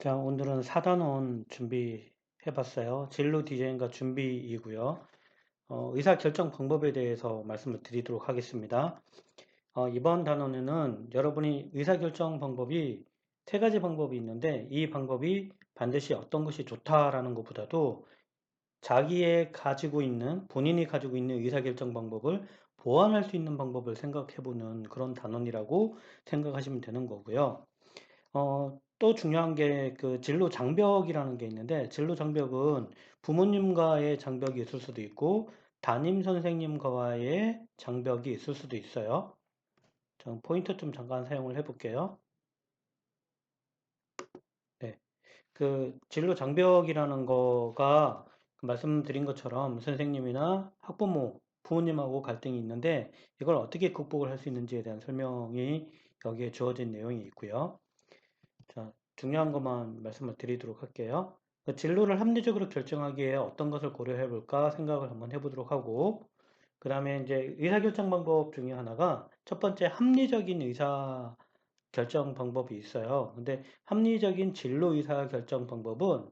자, 오늘은 4단원 준비해봤어요. 진로 디자인과 준비이고요. 의사결정 방법에 대해서 말씀을 드리도록 하겠습니다. 이번 단원에는 여러분이 의사결정 방법이 세 가지 방법이 있는데 이 방법이 반드시 어떤 것이 좋다라는 것보다도 본인이 가지고 있는 의사결정 방법을 보완할 수 있는 방법을 생각해보는 그런 단원이라고 생각하시면 되는 거고요. 또 중요한 게 그 진로 장벽이라는 게 있는데 진로 장벽은 부모님과의 장벽이 있을 수도 있고 담임 선생님과의 장벽이 있을 수도 있어요. 저 포인터 좀 잠깐 사용을 해 볼게요. 네. 그 진로 장벽이라는 거가 그 말씀드린 것처럼 선생님이나 학부모, 부모님하고 갈등이 있는데 이걸 어떻게 극복을 할 수 있는지에 대한 설명이 여기에 주어진 내용이 있고요. 자, 중요한 것만 말씀을 드리도록 할게요. 그 진로를 합리적으로 결정하기에 어떤 것을 고려해 볼까 생각을 한번 해보도록 하고, 그 다음에 이제 의사결정 방법 중에 하나가 첫 번째 합리적인 의사결정 방법이 있어요. 근데 합리적인 진로 의사결정 방법은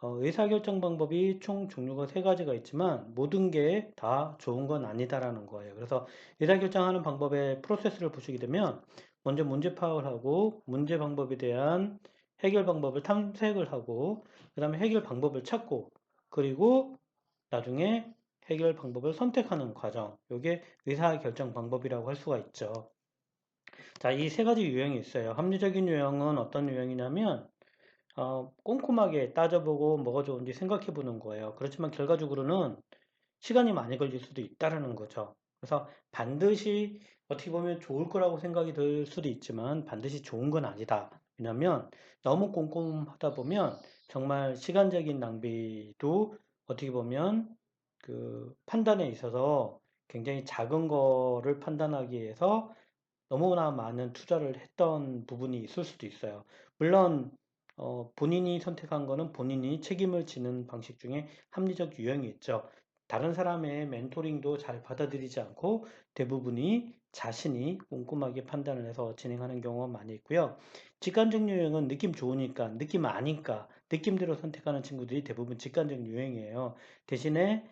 의사결정 방법이 총 종류가 세 가지가 있지만 모든 게 다 좋은 건 아니다라는 거예요. 그래서 의사결정하는 방법의 프로세스를 보시게 되면 먼저 문제 파악을 하고 문제 방법에 대한 해결 방법을 탐색을 하고 그 다음에 해결 방법을 찾고 그리고 나중에 해결 방법을 선택하는 과정. 이게 의사결정 방법이라고 할 수가 있죠. 자, 이 세 가지 유형이 있어요. 합리적인 유형은 어떤 유형이냐면 꼼꼼하게 따져보고 뭐가 좋은지 생각해 보는 거예요. 그렇지만 결과적으로는 시간이 많이 걸릴 수도 있다라는 거죠. 그래서 반드시 어떻게 보면 좋을 거라고 생각이 들 수도 있지만 반드시 좋은 건 아니다. 왜냐하면 너무 꼼꼼하다 보면 정말 시간적인 낭비도 어떻게 보면 그 판단에 있어서 굉장히 작은 거를 판단하기 위해서 너무나 많은 투자를 했던 부분이 있을 수도 있어요. 물론 본인이 선택한 거는 본인이 책임을 지는 방식 중에 합리적 유형이 있죠. 다른 사람의 멘토링도 잘 받아들이지 않고 대부분이 자신이 꼼꼼하게 판단을 해서 진행하는 경우가 많이 있고요. 직관적 유형은 느낌 좋으니까, 느낌 아니까, 느낌대로 선택하는 친구들이 대부분 직관적 유형이에요. 대신에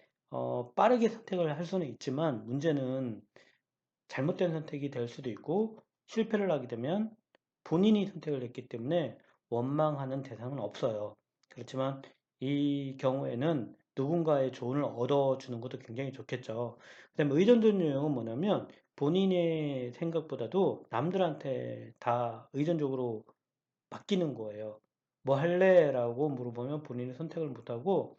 빠르게 선택을 할 수는 있지만 문제는 잘못된 선택이 될 수도 있고 실패를 하게 되면 본인이 선택을 했기 때문에 원망하는 대상은 없어요. 그렇지만 이 경우에는 누군가의 조언을 얻어주는 것도 굉장히 좋겠죠. 그다음에 의존적 유형은 뭐냐면 본인의 생각보다도 남들한테 다 의존적으로 맡기는 거예요. 뭐 할래? 라고 물어보면 본인이 선택을 못하고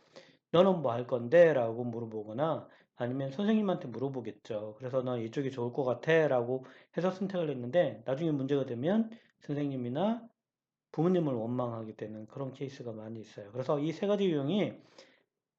너는 뭐 할 건데? 라고 물어보거나 아니면 선생님한테 물어보겠죠. 그래서 너 이쪽이 좋을 것 같아? 라고 해서 선택을 했는데 나중에 문제가 되면 선생님이나 부모님을 원망하게 되는 그런 케이스가 많이 있어요. 그래서 이 세 가지 유형이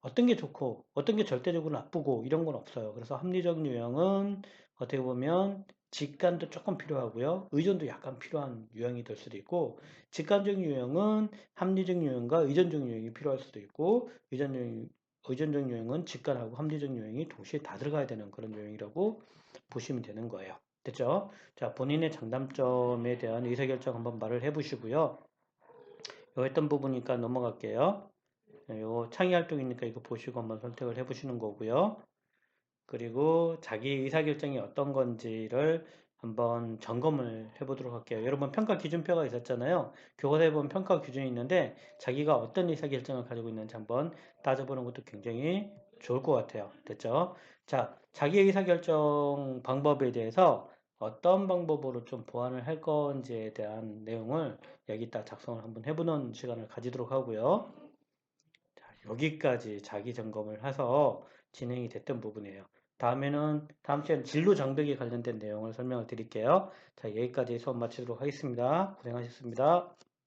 어떤 게 좋고 어떤 게 절대적으로 나쁘고 이런 건 없어요. 그래서 합리적 유형은 어떻게 보면 직관도 조금 필요하고요. 의존도 약간 필요한 유형이 될 수도 있고 직관적 유형은 합리적 유형과 의존적 유형이 필요할 수도 있고 의존적 유형은 직관하고 합리적 유형이 동시에 다 들어가야 되는 그런 유형이라고 보시면 되는 거예요. 됐죠? 자, 본인의 장단점에 대한 의사결정 한번 말을 해보시고요. 요 했던 부분이니까 넘어갈게요. 요 창의 활동이니까 이거 보시고 한번 선택을 해보시는 거고요. 그리고 자기 의사결정이 어떤 건지를 한번 점검을 해보도록 할게요. 여러분 평가 기준표가 있었잖아요. 교과서에 보면 평가 기준이 있는데 자기가 어떤 의사결정을 가지고 있는지 한번 따져보는 것도 굉장히 좋을 것 같아요. 됐죠? 자, 자기 의사결정 방법에 대해서 어떤 방법으로 좀 보완을 할 건지에 대한 내용을 여기다 작성을 한번 해보는 시간을 가지도록 하고요. 자, 여기까지 자기 점검을 해서 진행이 됐던 부분이에요. 다음 시간에 진로 장벽에 관련된 내용을 설명을 드릴게요. 자, 여기까지 수업 마치도록 하겠습니다. 고생하셨습니다.